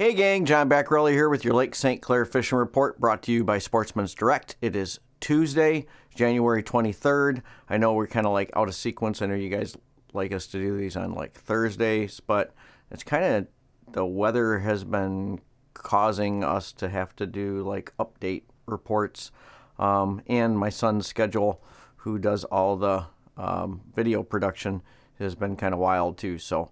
Hey gang, John Baccarelli here with your Lake St. Clair Fishing Report, brought to you by Sportsmen's Direct. It is Tuesday, January 23rd. I know we're kind of like out of sequence. I know you guys like us to do these on like Thursdays, but it's kind of, the weather has been causing us to have to do like update reports. And my son's schedule, who does all the video production, has been kind of wild too. So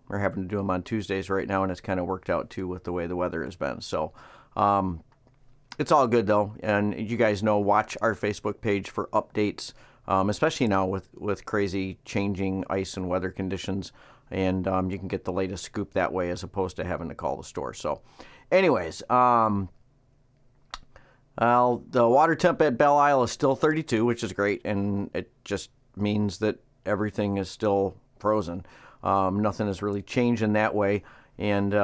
we're having to do them on Tuesdays right now, and it's kind of worked out too with the way the weather has been. So it's all good though, and you guys know, watch our Facebook page for updates, especially now with crazy changing ice and weather conditions, and you can get the latest scoop that way as opposed to having to call the store. So anyways, well, the water temp at Belle Isle is still 32, which is great, and it just means that everything is still frozen. Nothing has really changed in that way. And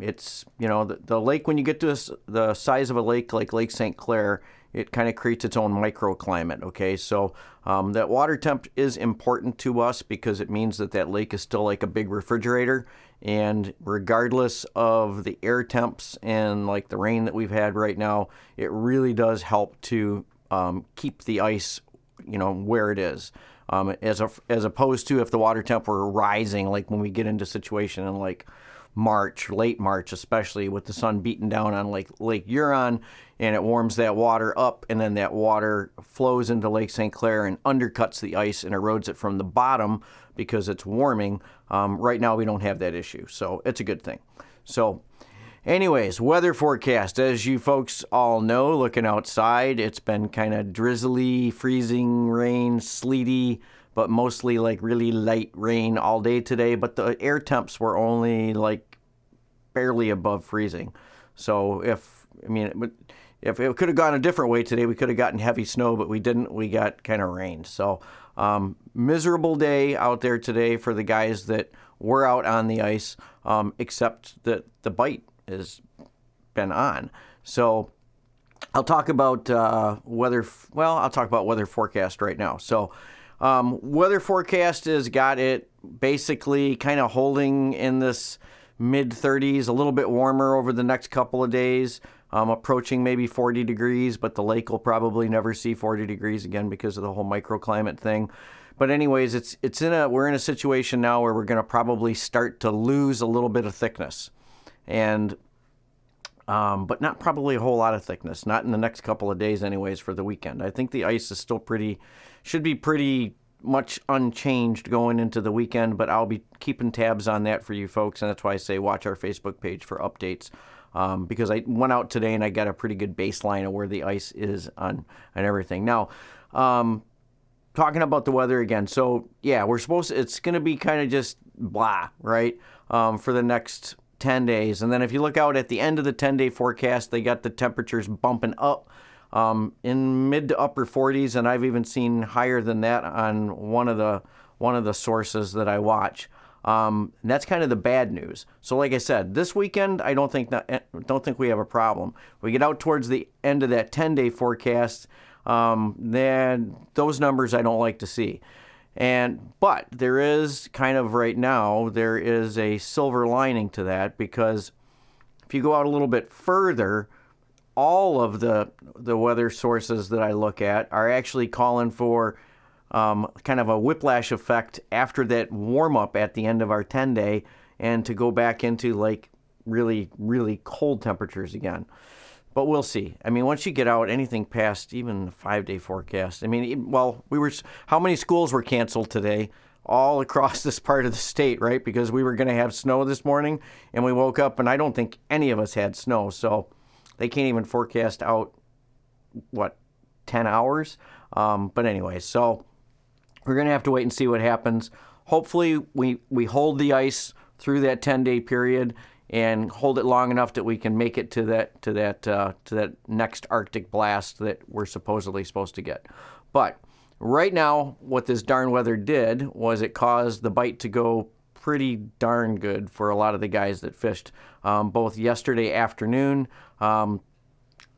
it's, you know, the lake, when you get to the size of a lake like Lake St. Clair, it kind of creates its own microclimate, okay? So that water temp is important to us because it means that lake is still like a big refrigerator. And regardless of the air temps and like the rain that we've had right now, it really does help to keep the ice, you know, where it is. As opposed to if the water temp were rising, like when we get into situation in like March, late March, especially with the sun beating down on Lake Huron, and it warms that water up, and then that water flows into Lake St. Clair and undercuts the ice and erodes it from the bottom because it's warming. Right now we don't have that issue, so it's a good thing. So anyways, weather forecast. As you folks all know, looking outside, it's been kind of drizzly, freezing rain, sleety, but mostly like really light rain all day today. But the air temps were only like barely above freezing. So if it could have gone a different way today, we could have gotten heavy snow, but we didn't. We got kind of rain. So miserable day out there today for the guys that were out on the ice, except that the bite has been on. So I'll talk about weather. Well, I'll talk about weather forecast right now. So weather forecast has got it basically kind of holding in this mid 30s, a little bit warmer over the next couple of days, approaching maybe 40 degrees, but the lake will probably never see 40 degrees again because of the whole microclimate thing. But anyways, we're in a situation now where we're going to probably start to lose a little bit of thickness. And but not probably a whole lot of thickness, not in the next couple of days anyways for the weekend. I think the ice is still should be pretty much unchanged going into the weekend, but I'll be keeping tabs on that for you folks, and that's why I say watch our Facebook page for updates, because I went out today and I got a pretty good baseline of where the ice is on everything. Now, talking about the weather again, so yeah, it's going to be kind of just blah, right, for the next 10 days. And then if you look out at the end of the 10-day forecast, they got the temperatures bumping up in mid to upper 40s, and I've even seen higher than that on one of the sources that I watch. And that's kind of the bad news. So like I said, this weekend I don't think we have a problem. We get out towards the end of that 10-day forecast, then those numbers I don't like to see. But there is kind of right now, there is a silver lining to that, because if you go out a little bit further, all of the weather sources that I look at are actually calling for kind of a whiplash effect after that warm up at the end of our 10-day, and to go back into like really, really cold temperatures again. But we'll see. I mean, once you get out anything past even the 5-day forecast, I mean, well, how many schools were canceled today all across this part of the state, right? Because we were going to have snow this morning, and we woke up and I don't think any of us had snow. So they can't even forecast out, 10 hours? But anyway, so we're going to have to wait and see what happens. Hopefully we hold the ice through that 10-day period and hold it long enough that we can make it to that next Arctic blast that we're supposedly supposed to get. But right now, what this darn weather did was it caused the bite to go pretty darn good for a lot of the guys that fished, both yesterday afternoon and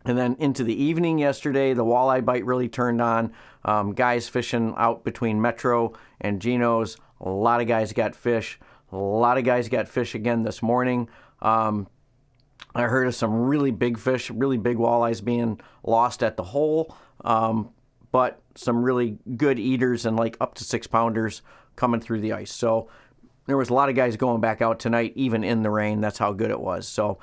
then into the evening yesterday. The walleye bite really turned on. Guys fishing out between Metro and Geno's, a lot of guys got fish. A lot of guys got fish again this morning. I heard of some really big fish, really big walleyes being lost at the hole, but some really good eaters and like up to 6-pounders coming through the ice. So there was a lot of guys going back out tonight, even in the rain. That's how good it was. So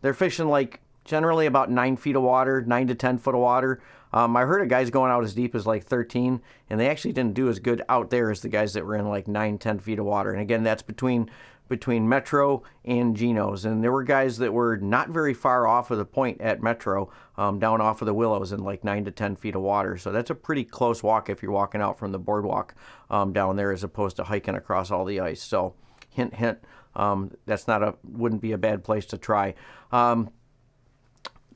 they're fishing like generally about 9 feet of water, 9 to 10 foot of water. I heard of guys going out as deep as like 13, and they actually didn't do as good out there as the guys that were in like 9, 10 feet of water. And again, that's between Metro and Geno's. And there were guys that were not very far off of the point at Metro, down off of the Willows in like 9 to 10 feet of water. So that's a pretty close walk if you're walking out from the boardwalk down there as opposed to hiking across all the ice. So hint, hint, wouldn't be a bad place to try.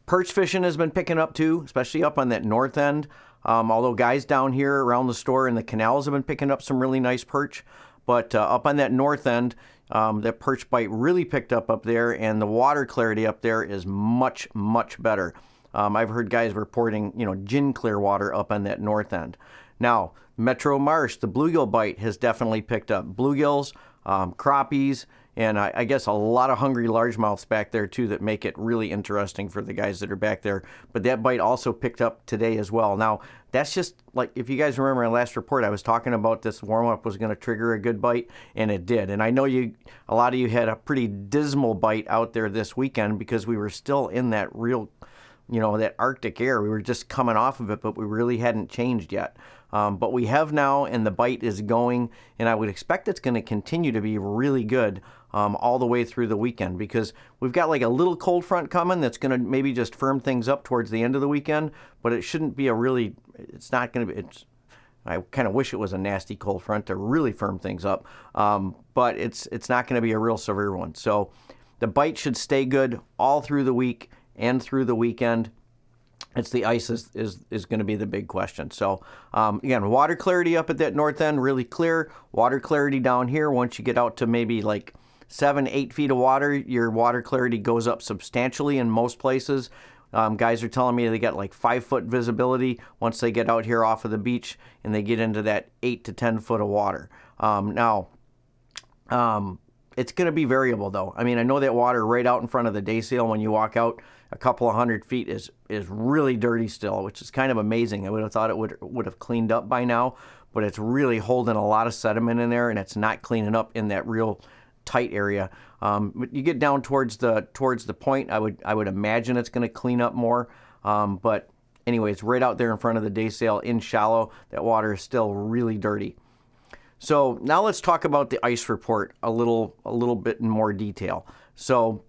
Perch fishing has been picking up too, especially up on that north end. Although guys down here around the store in the canals have been picking up some really nice perch. But up on that north end, that perch bite really picked up there, and the water clarity up there is much, much better. I've heard guys reporting, gin clear water up on that north end. Now, Metro Marsh, the bluegill bite has definitely picked up. Bluegills, crappies, and I guess a lot of hungry largemouths back there too that make it really interesting for the guys that are back there. But that bite also picked up today as well. Now, that's just like, if you guys remember my last report, I was talking about this warm-up was going to trigger a good bite, and it did. And I know a lot of you had a pretty dismal bite out there this weekend because we were still in that real, that Arctic air. We were just coming off of it, but we really hadn't changed yet. But we have now, and the bite is going, and I would expect it's going to continue to be really good all the way through the weekend, because we've got like a little cold front coming that's going to maybe just firm things up towards the end of the weekend, but it shouldn't be it's not going to be, I kind of wish it was a nasty cold front to really firm things up, but it's not going to be a real severe one. So the bite should stay good all through the week and through the weekend. It's the ice is going to be the big question. So, again, water clarity up at that north end, really clear. Water clarity down here, once you get out to maybe like 7, 8 feet of water, your water clarity goes up substantially in most places. Guys are telling me they get like 5-foot visibility once they get out here off of the beach and they get into that 8 to 10 foot of water. Now, it's going to be variable though. I mean, I know that water right out in front of the day sail when you walk out a couple of 100 feet is really dirty still, which is kind of amazing. I would have thought it would have cleaned up by now, but it's really holding a lot of sediment in there, and it's not cleaning up in that real tight area. But you get down towards the point, I would imagine it's going to clean up more. But anyways, right out there in front of the day sail in shallow, that water is still really dirty. So now let's talk about the ice report a little bit in more detail. So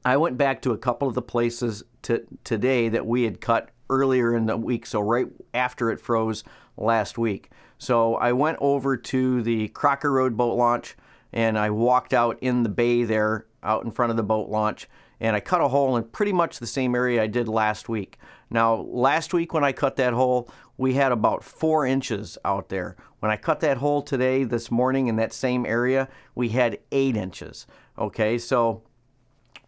I went back to a couple of the places today that we had cut earlier in the week, so right after it froze last week. So I went over to the Crocker Road boat launch, and I walked out in the bay there, out in front of the boat launch, and I cut a hole in pretty much the same area I did last week. Now, last week when I cut that hole, we had about 4 inches out there. When I cut that hole today, this morning, in that same area, we had 8 inches. Okay, so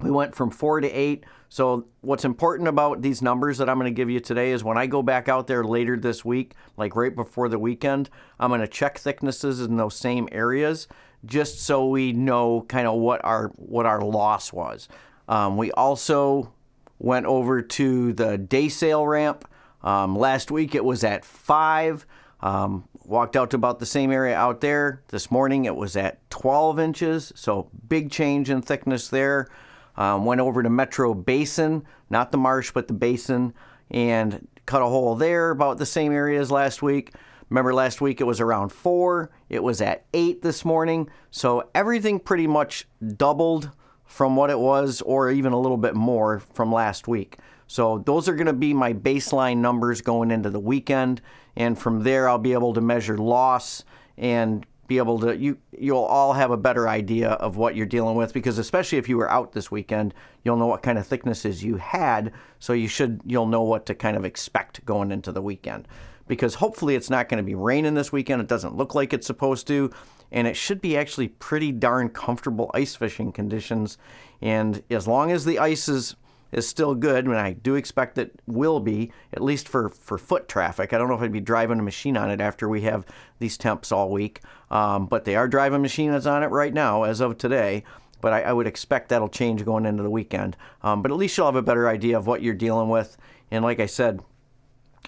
we went from 4 to 8. So what's important about these numbers that I'm going to give you today is when I go back out there later this week, like right before the weekend, I'm going to check thicknesses in those same areas just so we know kind of what our loss was. We also went over to the day sail ramp. Last week it was at 5. Walked out to about the same area out there. This morning it was at 12 inches, so big change in thickness there. Went over to Metro Basin, not the marsh, but the basin, and cut a hole there about the same area as last week. Remember last week it was around 4. It was at 8 this morning. So everything pretty much doubled from what it was, or even a little bit more from last week. So those are going to be my baseline numbers going into the weekend. And from there, I'll be able to measure loss and be able to, you'll all have a better idea of what you're dealing with, because especially if you were out this weekend, you'll know what kind of thicknesses you had, so you'll know what to kind of expect going into the weekend. Because hopefully it's not going to be raining this weekend. It doesn't look like it's supposed to, and it should be actually pretty darn comfortable ice fishing conditions. And as long as the ice is still good, and I do expect it will be, at least for foot traffic. I don't know if I'd be driving a machine on it after we have these temps all week, but they are driving machines on it right now as of today. but I would expect that'll change going into the weekend. But at least you'll have a better idea of what you're dealing with. And like I said,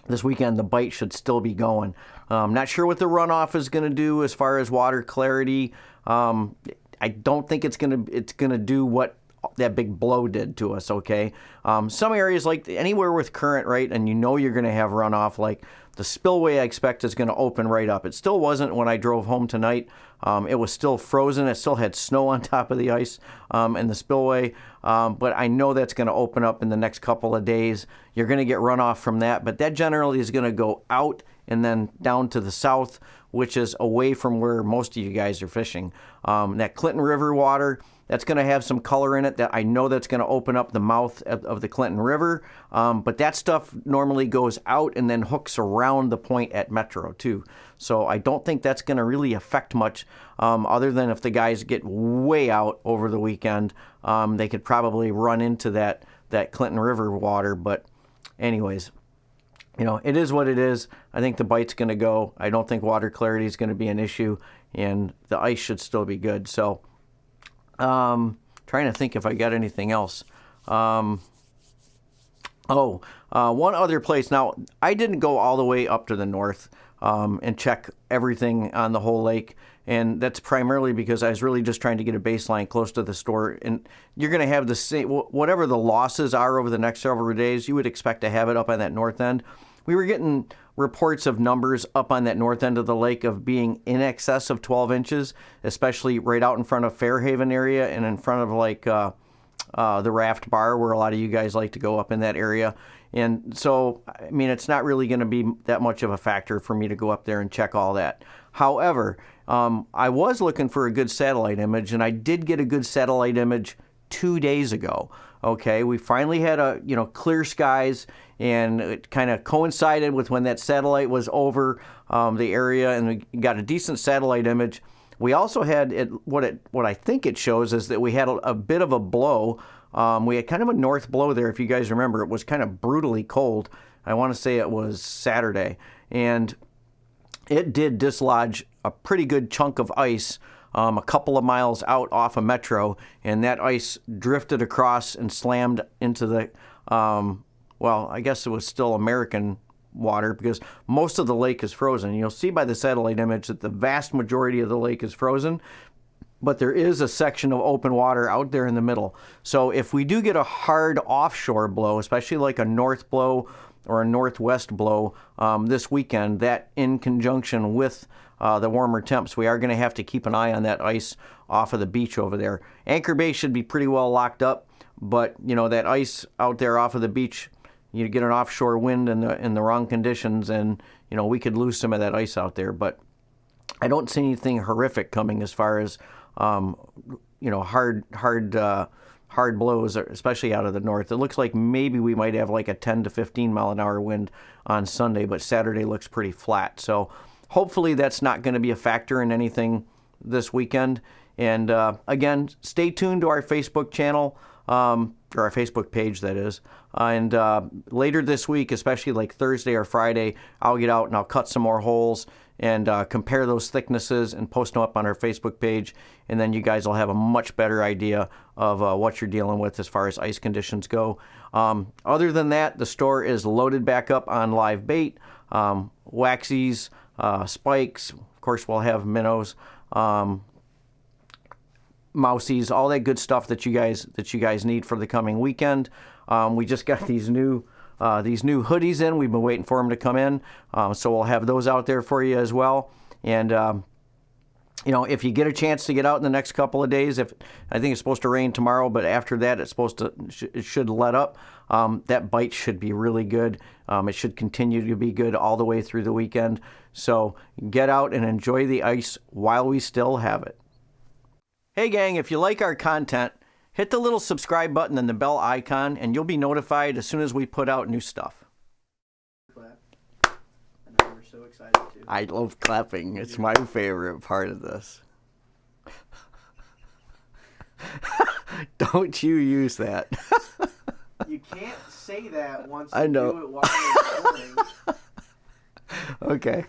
this weekend the bite should still be going. Not sure what the runoff is going to do as far as water clarity. I don't think it's gonna do what that big blow did to us, okay? Some areas, like anywhere with current, right, and you know you're going to have runoff, like the spillway I expect is going to open right up. It still wasn't when I drove home tonight. It was still frozen. It still had snow on top of the ice in the spillway, but I know that's going to open up in the next couple of days. You're going to get runoff from that, but that generally is going to go out and then down to the south, which is away from where most of you guys are fishing. That Clinton River water, that's going to have some color in it that I know that's going to open up the mouth of the Clinton River. But that stuff normally goes out and then hooks around the point at Metro too. So I don't think that's going to really affect much, other than if the guys get way out over the weekend, they could probably run into that Clinton River water. But anyways, you know, it is what it is. I think the bite's going to go. I don't think water clarity is going to be an issue, and the ice should still be good. So trying to think if I got anything else. One other place. Now, I didn't go all the way up to the north and check everything on the whole lake, and that's primarily because I was really just trying to get a baseline close to the store. And you're going to have the same, whatever the losses are over the next several days, you would expect to have it up on that north end. We were getting reports of numbers up on that north end of the lake of being in excess of 12 inches, especially right out in front of Fairhaven area and in front of like the Raft Bar, where a lot of you guys like to go up in that area. And so, I mean, it's not really going to be that much of a factor for me to go up there and check all that. However, I was looking for a good satellite image, and I did get a good satellite image 2 days ago. Okay, we finally had clear skies, and it kind of coincided with when that satellite was over the area, and we got a decent satellite image. We also had what I think it shows is that we had a bit of a blow. We had kind of a north blow there. If you guys remember, it was kind of brutally cold. I want to say it was Saturday, and it did dislodge a pretty good chunk of ice a couple of miles out off of Metro, and that ice drifted across and slammed into the, I guess it was still American water, because most of the lake is frozen. You'll see by the satellite image that the vast majority of the lake is frozen, but there is a section of open water out there in the middle. So if we do get a hard offshore blow, especially like a north blow or a northwest blow this weekend, that in conjunction with the warmer temps, we are going to have to keep an eye on that ice off of the beach over there. Anchor Bay should be pretty well locked up, but that ice out there off of the beach, you get an offshore wind in the wrong conditions, and we could lose some of that ice out there. But I don't see anything horrific coming as far as hard blows, especially out of the north. It looks like maybe we might have like a 10 to 15 mile an hour wind on Sunday, but Saturday looks pretty flat. So hopefully that's not going to be a factor in anything this weekend. And again, stay tuned to our Facebook channel, or our Facebook page, that is. And later this week, especially like Thursday or Friday, I'll get out and I'll cut some more holes and compare those thicknesses and post them up on our Facebook page. And then you guys will have a much better idea of what you're dealing with as far as ice conditions go. Other than that, the store is loaded back up on live bait, waxies, spikes. Of course, we'll have minnows, mousies, all that good stuff that you guys need for the coming weekend. We just got these new hoodies in. We've been waiting for them to come in, so we'll have those out there for you as well. And if you get a chance to get out in the next couple of days, I think it's supposed to rain tomorrow, but after that it should let up. That bite should be really good. It should continue to be good all the way through the weekend. So get out and enjoy the ice while we still have it. Hey gang, if you like our content, hit the little subscribe button and the bell icon, and you'll be notified as soon as we put out new stuff. I know we're so excited too. I love clapping. It's my favorite part of this. Don't you use that. You can't say that once I know. you do it while you're recording. Okay.